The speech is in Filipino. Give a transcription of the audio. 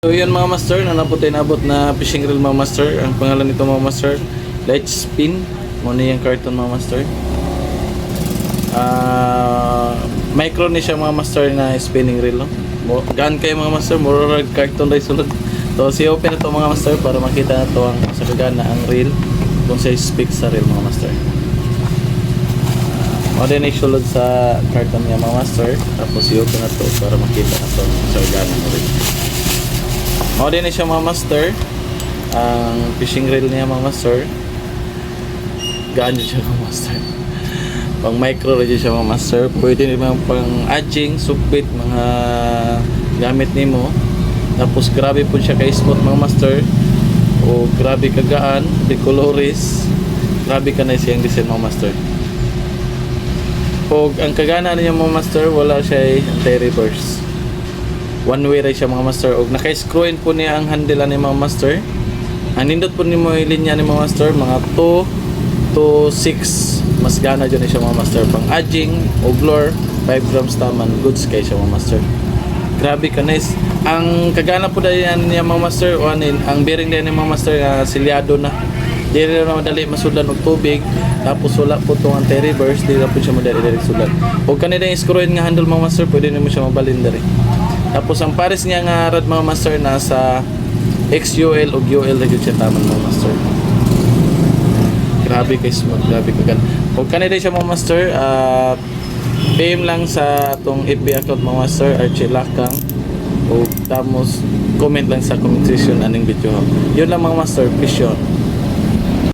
So yun mga master, nabot na fishing reel mga master. Ang pangalan nito mga master, Light Spin. Muna yung carton mga master. Micro ni siya mga master na spinning reel, no? Gaan kayo mga master, murag carton rin sulod. So si-open na to mga master para makita na to ang sa kagana ang reel kung sa speak sa reel mga master. Din isulod sa carton niya mga master, tapos i-open na to para makita na to sa kagana ng reel. Din siya mga master, ang fishing reel niya mga master. Gaan dyan siya mga master, pang micro rin siya mga master. Pwede naman pang adjing, sukbit, mga gamit nimo. Tapos grabe po siya kay spot mga master, o grabe kagaan, decolores, grabe ka na siyang design mga master. O ang kagana niya mga master, wala siya anti-reverse, one way rin siya mga master. O naka-screw-in po niya ang handle ni mga master. Ang nindot po ni mo yung linya ni mga master, mga 2 to 6 mas gana dyan siya mga master. Pang adjing o blur 5 grams taman, goods kay siya mga master. Grabe ka nice. Ang kagana po dahil niya mga master, o anin, ang bearing din ni mga master silyado na. Di rin na madali masudan og tubig. Tapos wala po itong anti-reverse, di na po siya madali sudan. O kanina yung screw-in nga handle mga master, pwede naman siya mabalin dari. Tapos ang pares niya nga rod mga master, nasa XUL o UL na yun siya taman mga master. Grabe kay smooth, grabe kagan. O kanina siya mga master, PM lang sa itong FB account mga master, Archie Lakang. O tapos comment lang sa comment section aning video. Yun lang mga master, vision.